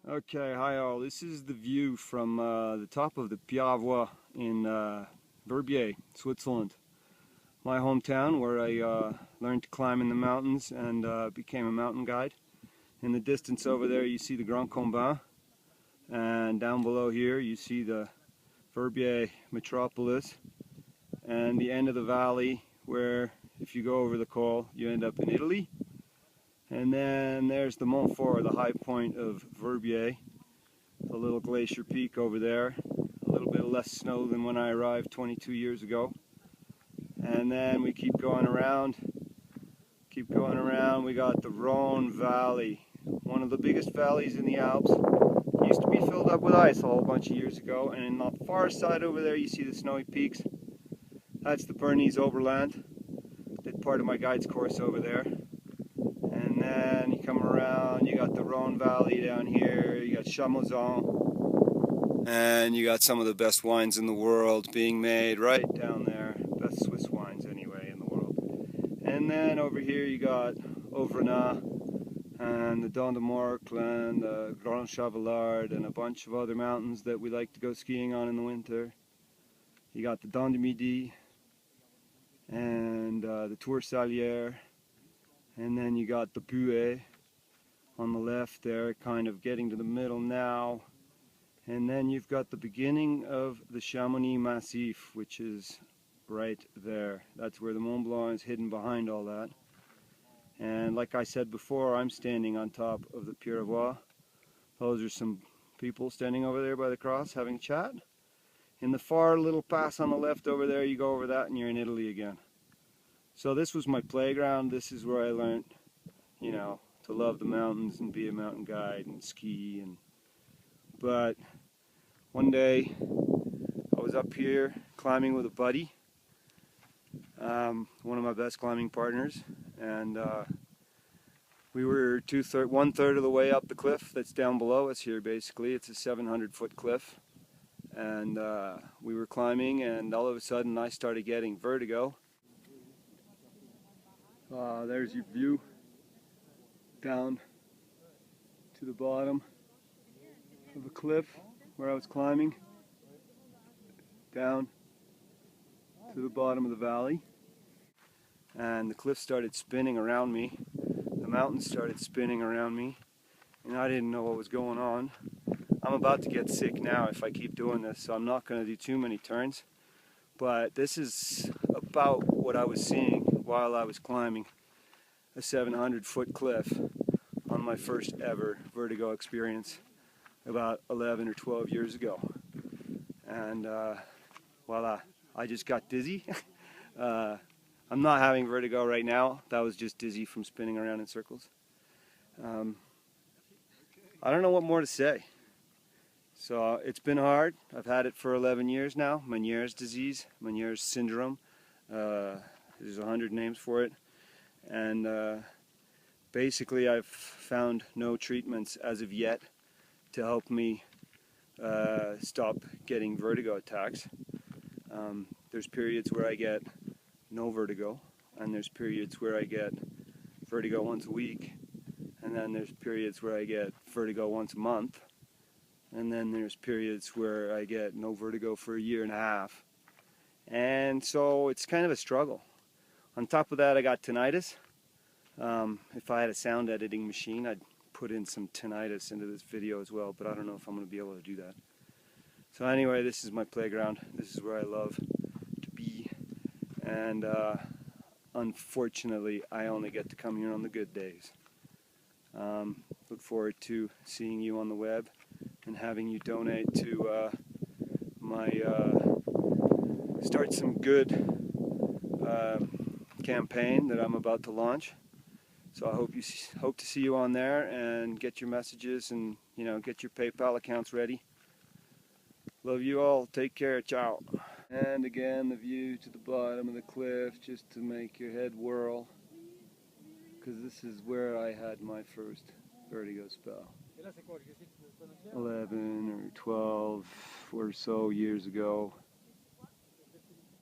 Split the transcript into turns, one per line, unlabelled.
Okay, hi all. This is the view from the top of the Piave in Verbier, Switzerland. My hometown where I learned to climb in the mountains and became a mountain guide. In the distance over there you see the Grand Combin, and down below here you see the Verbier metropolis and the end of the valley where if you go over the col you end up in Italy. And then there's the Mont Fort, the high point of Verbier. A little glacier peak over there, a little bit less snow than when I arrived 22 years ago. And then we keep going around, we got the Rhone Valley, one of the biggest valleys in the Alps. It used to be filled up with ice a whole bunch of years ago, and in the far side over there you see the snowy peaks. That's the Bernese Oberland. Did part of my guide's course over there. And then you come around, you got the Rhone Valley down here, you got Chamoisin, and you got some of the best wines in the world being made right down there. Best Swiss wines anyway in the world. And then over here you got Auvergnat and the Dent de Morcle and the Grand Chevallard and a bunch of other mountains that we like to go skiing on in the winter. You got the Dent du Midi and the Tour Salière. And then you got the Puy on the left there, kind of getting to the middle now. And then you've got the beginning of the Chamonix Massif, which is right there. That's where the Mont Blanc is hidden behind all that. And like I said before, I'm standing on top of the Piave. Those are some people standing over there by the cross having a chat. In the far little pass on the left over there, you go over that and you're in Italy again. So this was my playground. This is where I learned, to love the mountains and be a mountain guide and ski. But one day I was up here climbing with a buddy, one of my best climbing partners, and we were one-third of the way up the cliff that's down below us here. Basically, it's a 700-foot cliff, and we were climbing, and all of a sudden I started getting vertigo. There's your view down to the bottom of the cliff where I was climbing, down to the bottom of the valley, and the cliff started spinning around me, the mountains started spinning around me, and I didn't know what was going on. I'm about to get sick now if I keep doing this, so I'm not going to do too many turns, but this is about what I was seeing while I was climbing a 700-foot cliff on my first ever vertigo experience about 11 or 12 years ago. And voila, I just got dizzy. I'm not having vertigo right now. That was just dizzy from spinning around in circles. I don't know what more to say. So it's been hard. I've had it for 11 years now. Menieres Disease, Menieres Syndrome. There's 100 names for it. And basically I've found no treatments as of yet to help me stop getting vertigo attacks. There's periods where I get no vertigo, and there's periods where I get vertigo once a week, and then there's periods where I get vertigo once a month, and then there's periods where I get no vertigo for a year and a half. And so it's kind of a struggle. On top of that, I got tinnitus. If I had a sound editing machine, I'd put in some tinnitus into this video as well, but I don't know if I'm going to be able to do that. So anyway, this is my playground. This is where I love to be. And unfortunately, I only get to come here on the good days. Look forward to seeing you on the web and having you donate to my Start Some Good campaign that I'm about to launch. So I hope to see you on there and get your messages and get your PayPal accounts ready. Love you all. Take care. Ciao. And again, the view to the bottom of the cliff, just to make your head whirl, because this is where I had my first vertigo spell 11 or 12 or so years ago.